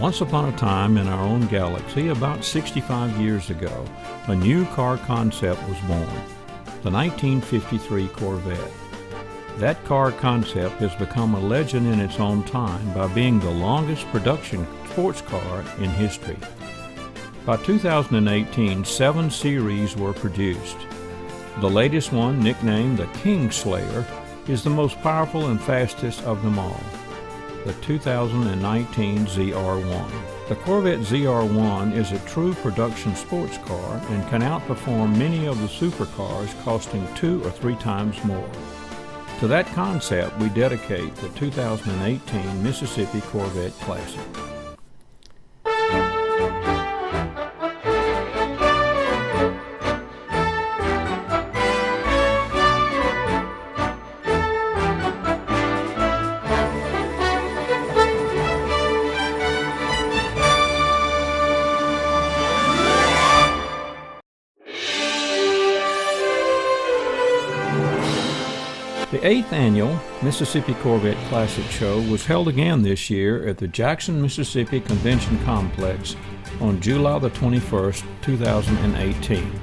Once upon a time in our own galaxy, about 65 years ago, a new car concept was born, the 1953 Corvette. That car concept has become a legend in its own time by being the longest production sports car in history. By 2018, 7 series were produced. The latest one, nicknamed the Kingslayer, is the most powerful and fastest of them all, the 2019 ZR1. The Corvette ZR1 is a true production sports car and can outperform many of the supercars, costing 2 or 3 times more. To that concept, we dedicate the 2018 Mississippi Corvette Classic. The 8th annual Mississippi Corvette Classic Show was held again this year at the Jackson, Mississippi Convention Complex on July the 21st, 2018.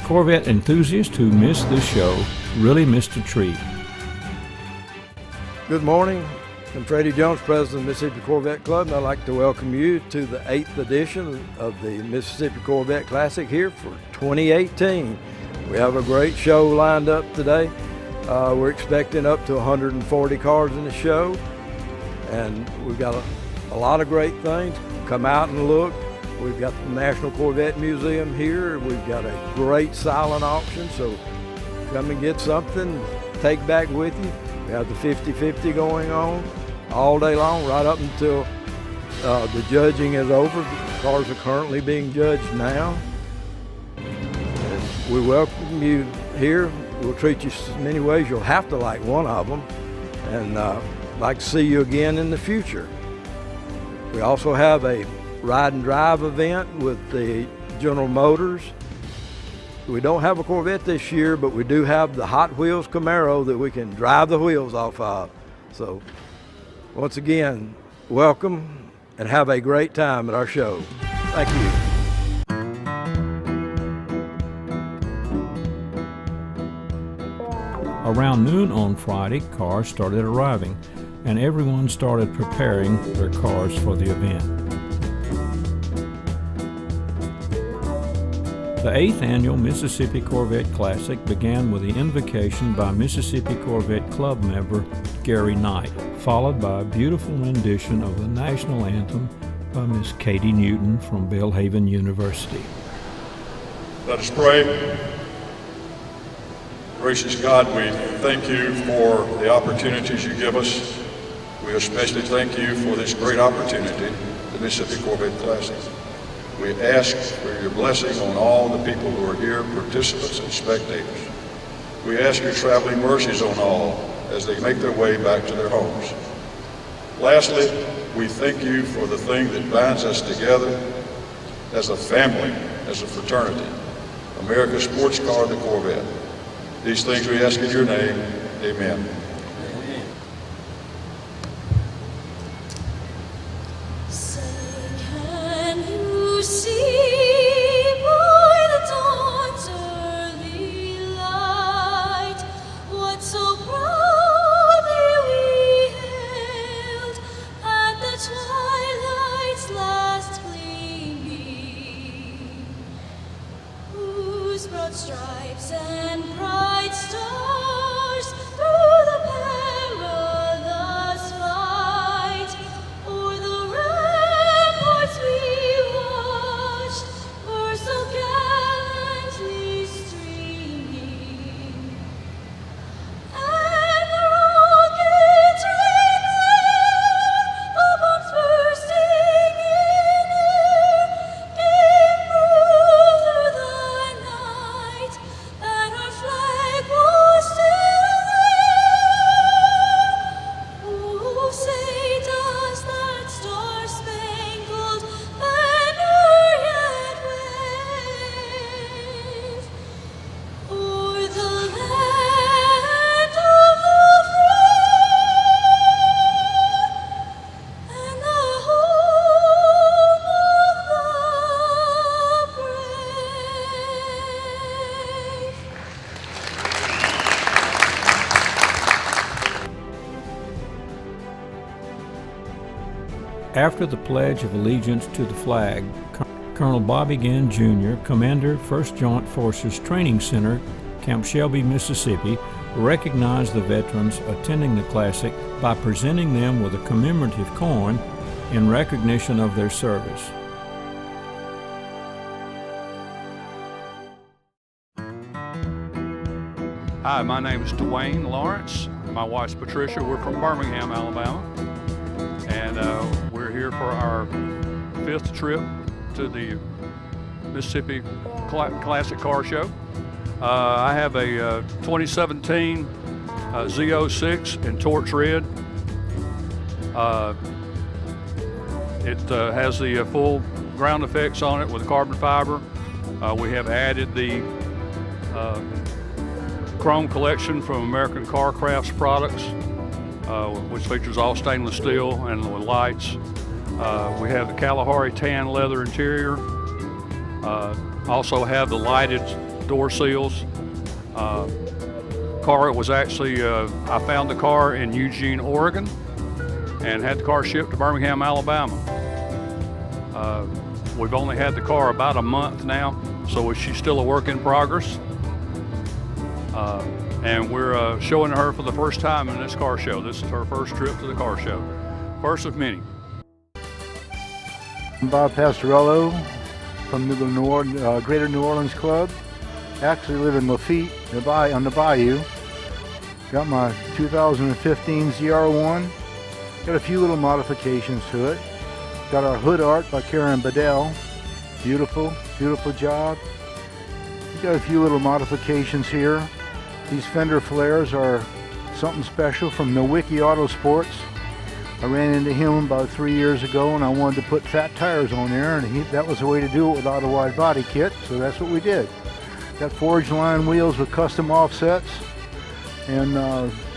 Corvette enthusiasts who missed this show really missed a treat. Good morning. I'm Freddie Jones, President of the Mississippi Corvette Club, and I'd like to welcome you to the 8th edition of the Mississippi Corvette Classic here for 2018. We have a great show lined up today. We're expecting up to 140 cars in the show, and we've got a lot of great things. Come out and look. We've got the National Corvette Museum here. We've got a great silent auction, so come and get something, take back with you. We have the 50-50 going on all day long, right up until the judging is over. The cars are currently being judged now. And we welcome you here. We'll treat you in many ways. You'll have to like one of them, and like to see you again in the future. We also have a ride and drive event with the General Motors. We don't have a Corvette this year, but we do have the Hot Wheels Camaro that we can drive the wheels off of. So once again, welcome and have a great time at our show. Thank you. Around noon on Friday, cars started arriving, and everyone started preparing their cars for the event. The 8th annual Mississippi Corvette Classic began with the invocation by Mississippi Corvette Club member Gary Knight, followed by a beautiful rendition of the national anthem by Miss Katie Newton from Belhaven University. Let us pray. Gracious God, we thank you for the opportunities you give us. We especially thank you for this great opportunity, the Mississippi Corvette Classic. We ask for your blessing on all the people who are here, participants and spectators. We ask your traveling mercies on all as they make their way back to their homes. Lastly, we thank you for the thing that binds us together as a family, as a fraternity, America's sports car, the Corvette. These things we ask in your name, amen. Stripes and bright stars through the perilous fight, o'er the ramparts we watched were so gallantly streaming, and the rockets rang loud, the bombs bursting in air gave proof through the night that our flag was After the Pledge of Allegiance to the flag, Colonel Bobby Gann Jr., Commander, 1st Joint Forces Training Center, Camp Shelby, Mississippi, recognized the veterans attending the Classic by presenting them with a commemorative coin in recognition of their service. Hi, my name is Dwayne Lawrence. My wife's Patricia. We're from Birmingham, Alabama. And we're here for our 5th trip to the Mississippi Classic Car Show. I have a 2017 Z06 in torch red. It has the full ground effects on it with carbon fiber. We have added the chrome collection from American Car Crafts products, which features all stainless steel and with lights. We have the Kalahari tan leather interior. Also have the lighted door seals. Car was actually, I found the car in Eugene, Oregon, and had the car shipped to Birmingham, Alabama. We've only had the car about a month now, so she's still a work in progress. And we're showing her for the first time in this car show. This is her first trip to the car show. First of many. I'm Bob Pastorello from the Greater New Orleans Club. Actually live in Lafitte on the Bayou. Got my 2015 ZR1. Got a few little modifications to it. Got our hood art by Karen Bedell. Beautiful, beautiful job. Got a few little modifications here. These fender flares are something special from Nowicki Autosports. I ran into him about 3 years ago and I wanted to put fat tires on there, and that was the way to do it without a wide body kit, so that's what we did. Got forged line wheels with custom offsets, and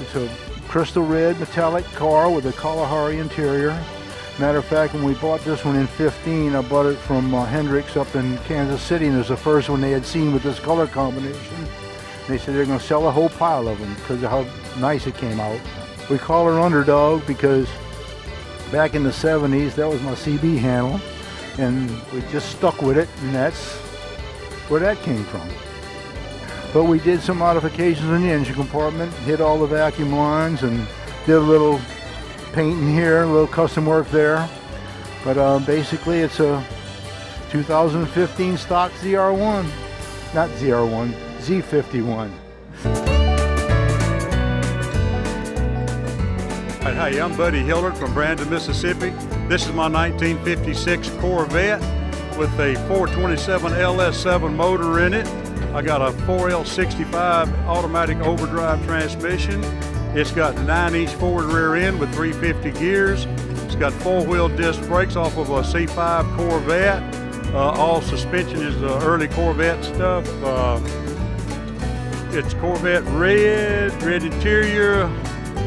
it's a crystal red metallic car with a Kalahari interior. Matter of fact, when we bought this one in 15, I bought it from Hendricks up in Kansas City, and it was the first one they had seen with this color combination. They said they're going to sell a whole pile of them because of how nice it came out. We call her Underdog because back in the 70s, that was my CB handle, and we just stuck with it, and that's where that came from. But we did some modifications in the engine compartment, hit all the vacuum lines, and did a little painting here, a little custom work there. But basically, it's a 2015 stock ZR1, not ZR1, Z51. Hey, I'm Buddy Hillard from Brandon, Mississippi. This is my 1956 Corvette with a 427 LS7 motor in it. I got a 4L65 automatic overdrive transmission. It's got 9-inch forward rear end with 350 gears. It's got 4-wheel disc brakes off of a C5 Corvette. All suspension is the early Corvette stuff. It's Corvette red interior.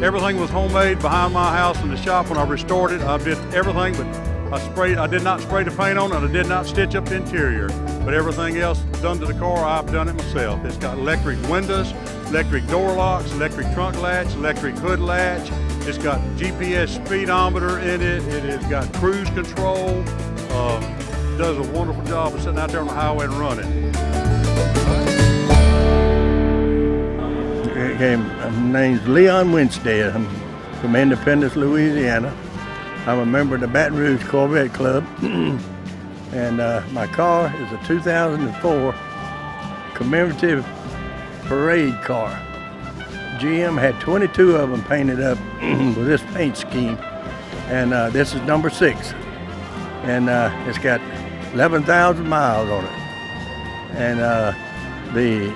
Everything was homemade behind my house in the shop when I restored it. I did everything, but I did not spray the paint on it, and I did not stitch up the interior. But everything else done to the car, I've done it myself. It's got electric windows, electric door locks, electric trunk latch, electric hood latch. It's got GPS speedometer in it. It has got cruise control. Does a wonderful job of sitting out there on the highway and running. Okay, my name's Leon Winstead. I'm from Independence, Louisiana. I'm a member of the Baton Rouge Corvette Club. And my car is a 2004 commemorative parade car. GM had 22 of them painted up with this paint scheme. And this is number 6. And it's got 11,000 miles on it. And the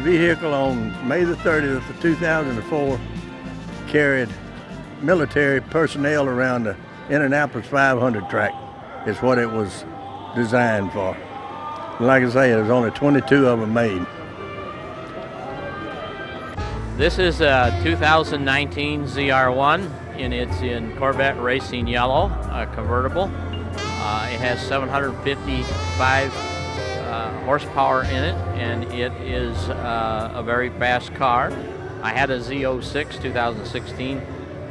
vehicle on May the 30th of 2004 carried military personnel around the Indianapolis 500 track. Is what it was designed for. Like I say, there's only 22 of them made. This is a 2019 ZR1, and it's in Corvette Racing Yellow, a convertible. It has 755 horsepower in it, and it is a very fast car. I had a Z06 2016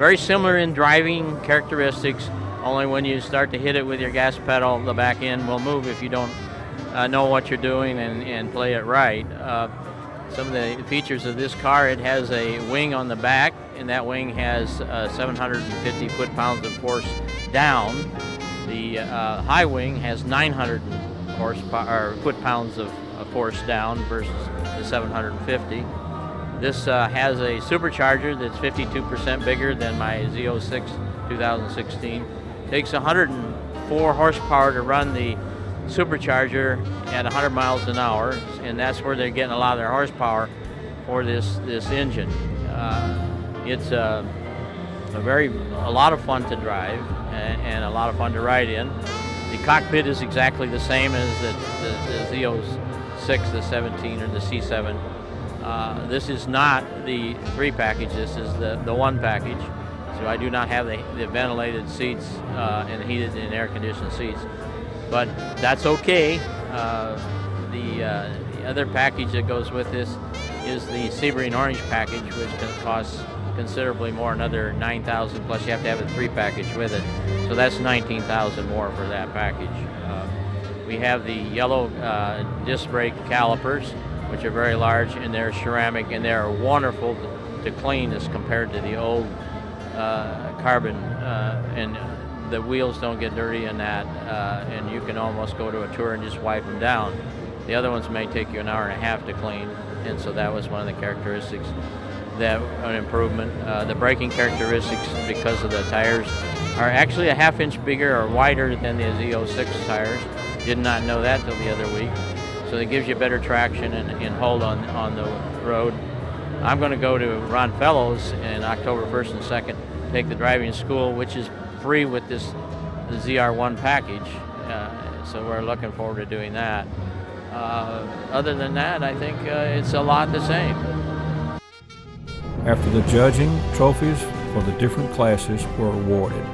very similar in driving characteristics, only when you start to hit it with your gas pedal, the back end will move if you don't know what you're doing and play it right. Some of the features of this car, it has a wing on the back, and that wing has 750 foot-pounds of force down. The high wing has 900 horsepower, or foot-pounds of force down versus the 750. This has a supercharger that's 52% bigger than my Z06 2016. Takes 104 horsepower to run the supercharger at 100 miles an hour, and that's where they're getting a lot of their horsepower for this engine. It's a lot of fun to drive and a lot of fun to ride in. The cockpit is exactly the same as the Z06, the 17, or the C7. This is not the 3 package, this is the 1 package. So I do not have the ventilated seats and heated and air-conditioned seats. But that's okay. The other package that goes with this is the Sebring Orange package, which costs considerably more, another $9,000, plus you have to have a 3 package with it. So that's $19,000 more for that package. We have the yellow disc brake calipers, which are very large, and they're ceramic, and they're wonderful to clean as compared to the old carbon, and the wheels don't get dirty in that, and you can almost go to a tour and just wipe them down. The other ones may take you an hour and a half to clean, and so that was one of the characteristics, that an improvement. The braking characteristics, because of the tires, are actually a half-inch bigger or wider than the Z06 tires. Did not know that till the other week. So it gives you better traction and hold on the road. I'm going to go to Ron Fellows in October 1st and 2nd, take the driving school, which is free with the ZR1 package. So we're looking forward to doing that. Other than that, I think it's a lot the same. After the judging, trophies for the different classes were awarded.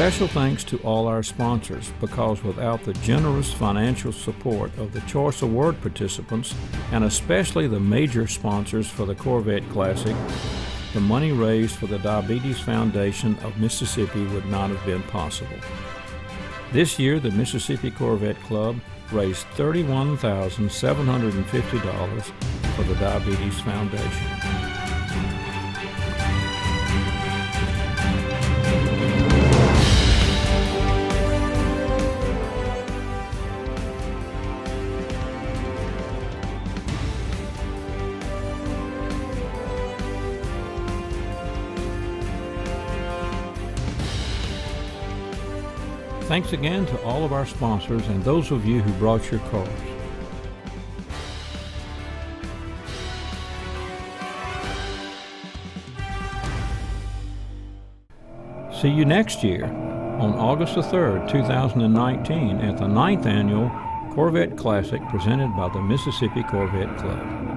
Special thanks to all our sponsors, because without the generous financial support of the Choice Award participants, and especially the major sponsors for the Corvette Classic, the money raised for the Diabetes Foundation of Mississippi would not have been possible. This year, the Mississippi Corvette Club raised $31,750 for the Diabetes Foundation. Thanks again to all of our sponsors and those of you who brought your cars. See you next year on August the 3rd, 2019 at the 9th Annual Corvette Classic presented by the Mississippi Corvette Club.